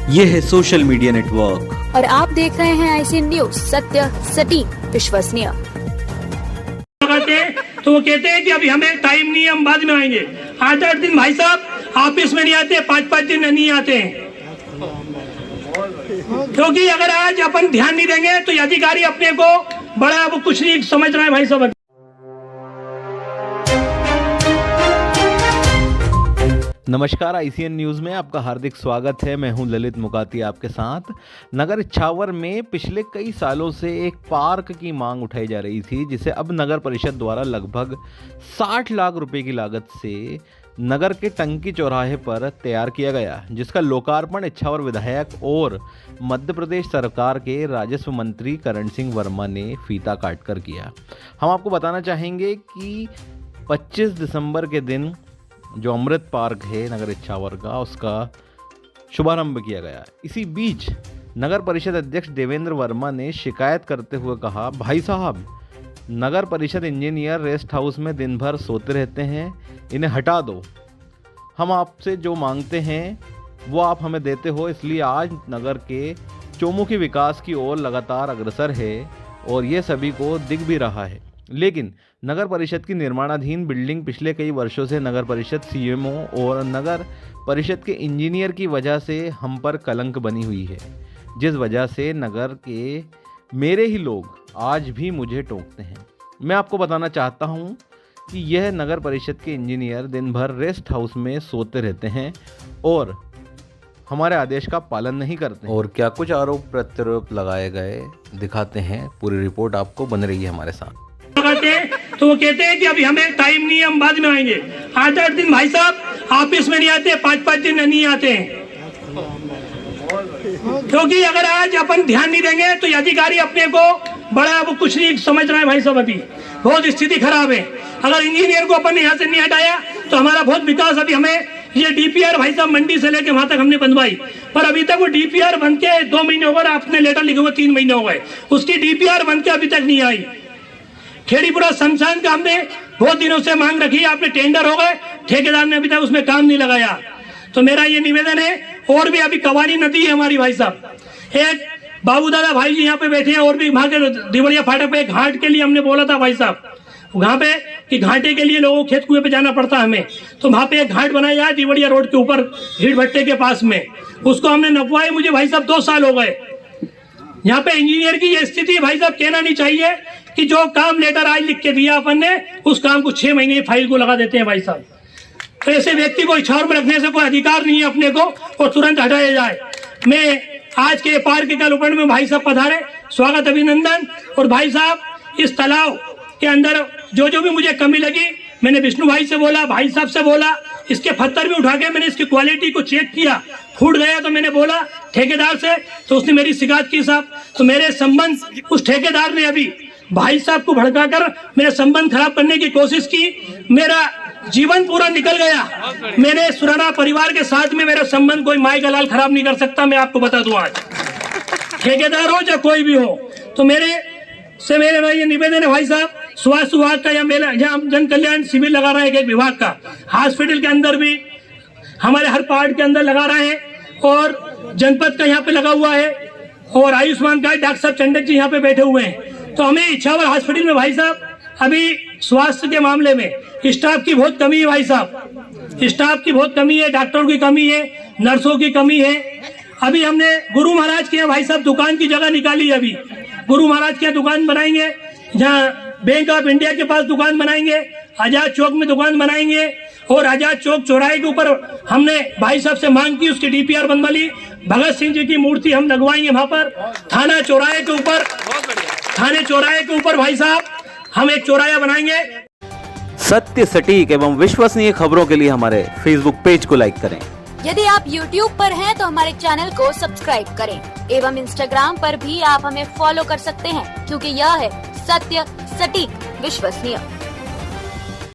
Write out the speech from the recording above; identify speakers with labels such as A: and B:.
A: ये है social media network
B: और आप देख रहे हैं ICN न्यूज, सत्य, सटीक, विश्वसनीय।
C: तो वो कहते हैं कि अभी हमें टाइम नहीं है, हम बाद में आएंगे। 8-8 दिन भाई साहब ऑफिस में नहीं आते, 5-5 दिन नहीं आते हैं, क्योंकि अगर आज अपन ध्यान नहीं देंगे तो ये अधिकारी अपने को बड़ा वो कुछ नहीं समझ रहा है भाई साहब।
D: नमस्कार, ICN न्यूज़ में आपका हार्दिक स्वागत है। मैं हूं ललित मुकाती आपके साथ। नगर इछावर में पिछले कई सालों से एक पार्क की मांग उठाई जा रही थी, जिसे अब नगर परिषद द्वारा लगभग 60 लाख रुपए की लागत से नगर के टंकी चौराहे पर तैयार किया गया, जिसका लोकार्पण इछावर विधायक और मध्य प्रदेश सरकार के राजस्व मंत्री करण सिंह वर्मा ने फीता काट कर किया। हम आपको बताना चाहेंगे कि 25 दिसंबर के दिन जो अमृत पार्क है नगर इछावर का, उसका शुभारंभ किया गया। इसी बीच नगर परिषद अध्यक्ष देवेंद्र वर्मा ने शिकायत करते हुए कहा, भाई साहब, नगर परिषद इंजीनियर रेस्ट हाउस में दिन भर सोते रहते हैं, इन्हें हटा दो। हम आपसे जो मांगते हैं वो आप हमें देते हो, इसलिए आज नगर के चौमुखी विकास की ओर लगातार अग्रसर है और ये सभी को दिख भी रहा है। लेकिन नगर परिषद की निर्माणाधीन बिल्डिंग पिछले कई वर्षों से नगर परिषद CMO और नगर परिषद के इंजीनियर की वजह से हम पर कलंक बनी हुई है, जिस वजह से नगर के मेरे ही लोग आज भी मुझे टोकते हैं। मैं आपको बताना चाहता हूं कि यह नगर परिषद के इंजीनियर दिन भर रेस्ट हाउस में सोते रहते हैं और हमारे आदेश का पालन नहीं करते। और क्या कुछ आरोप प्रत्यारोप लगाए गए, दिखाते हैं। पूरी रिपोर्ट आपको बन रही है हमारे साथ।
C: तो वो कहते हैं कि अभी हमें टाइम नहीं है, हम बाद में आएंगे। 8-8 दिन भाई साहब ऑफिस में नहीं आते, 5-5 दिन नहीं आते हैं, क्योंकि अगर आज अपन ध्यान नहीं देंगे तो ये अधिकारी अपने को बड़ा वो कुछ नहीं समझ रहा है भाई साहब। अभी बहुत स्थिति खराब है। अगर इंजीनियर को अपन ने यहाँ से नहीं हटाया तो हमारा बहुत विकास, अभी हमें ये DPR भाई साहब मंडी से लेके वहां तक हमने बनवाई, पर अभी तक वो DPR बन के 2 महीने हो गए, आपने लेटर लिखे हुए 3 महीने हो गए, उसकी DPR बन के अभी तक नहीं आई। खेड़ीपुरा शमशान का हमने बहुत दिनों से मांग रखी, आपने टेंडर हो गए, ठेकेदार ने अभी तक उसमें काम नहीं लगाया। तो मेरा ये निवेदन है, और भी अभी कवाली नदी है हमारी भाई साहब, एक बाबू दादा भाई जी यहाँ पे बैठे हैं, और भी वहां के दिवड़िया फाटक पे घाट के लिए हमने बोला था भाई साहब, वहां पे कि घाटे के लिए लोगों को खेत कुएं पे जाना पड़ता है हमें, तो वहां पे एक घाट बनाया है दिवड़िया रोड के ऊपर भीड़ भट्टे के पास में, उसको हमने नपवाए मुझे भाई साहब 2 साल हो गए। यहाँ पे इंजीनियर की ये स्थिति भाई साहब, कहना नहीं चाहिए कि जो काम लेटर आज लिख के दिया अपन ने, उस काम को 6 महीने फाइल को लगा देते हैं भाई साहब। तो ऐसे व्यक्ति को इछावर में रखने से कोई अधिकार नहीं है अपने को, और तुरंत हटाया जाए। मैं आज के पार्क के लोकार्पण में भाई साहब पधारे, स्वागत अभिनंदन। और भाई साहब, इस तालाब के अंदर जो जो भी मुझे कमी लगी, मैंने विष्णु भाई से बोला, भाई साहब से बोला, इसके पत्थर भी उठा के मैंने इसकी क्वालिटी को चेक किया, फूट गया तो मैंने बोला ठेकेदार से, तो उसने मेरी शिकायत की साहब। तो मेरे संबंध उस ठेकेदार ने अभी भाई साहब को भड़काकर मेरे संबंध खराब करने की कोशिश की, मेरा जीवन पूरा निकल गया। मेरे सुराना परिवार के साथ में मेरा संबंध कोई माई का लाल खराब नहीं कर सकता, मैं आपको बता दूं। आज ठेकेदार हो चाहे कोई भी हो, तो मेरे ये निवेदन है भाई साहब, स्वास्थ्य विभाग का यहाँ जन कल्याण शिविर लगा रहा है एक विभाग का, हॉस्पिटल के अंदर भी हमारे हर पार्ट के अंदर लगा रहे हैं, और जनपद का यहाँ पे लगा हुआ है, और आयुष्मान कार्ड डॉक्टर साहब चंडक जी यहाँ पे बैठे हुए हैं। तो हमें इछावर हॉस्पिटल में भाई साहब अभी स्वास्थ्य के मामले में स्टाफ की बहुत कमी है भाई साहब, स्टाफ की बहुत कमी है, डॉक्टरों की कमी है, नर्सों की कमी है। अभी हमने गुरु महाराज के यहाँ भाई साहब दुकान की जगह निकाली, अभी गुरु महाराज के यहाँ दुकान बनाएंगे, जहाँ बैंक ऑफ इंडिया के पास दुकान बनाएंगे, आजाद चौक में दुकान बनाएंगे, और आजाद चौक चौराहे के ऊपर हमने भाई साहब से मांग की, उसकी DPR बनवा ली। भगत सिंह जी की मूर्ति हम लगवाएंगे वहां पर, थाना चौराहे के ऊपर, थाने चौराहे के ऊपर भाई साहब हम एक चौराहा बनाएंगे।
A: सत्य, सटीक एवं विश्वसनीय खबरों के लिए हमारे Facebook पेज को लाइक करें।
B: यदि आप YouTube पर हैं तो हमारे चैनल को सब्सक्राइब करें, एवं Instagram पर भी आप हमें फॉलो कर सकते हैं, क्योंकि यह है सत्य, सटीक, विश्वसनीय।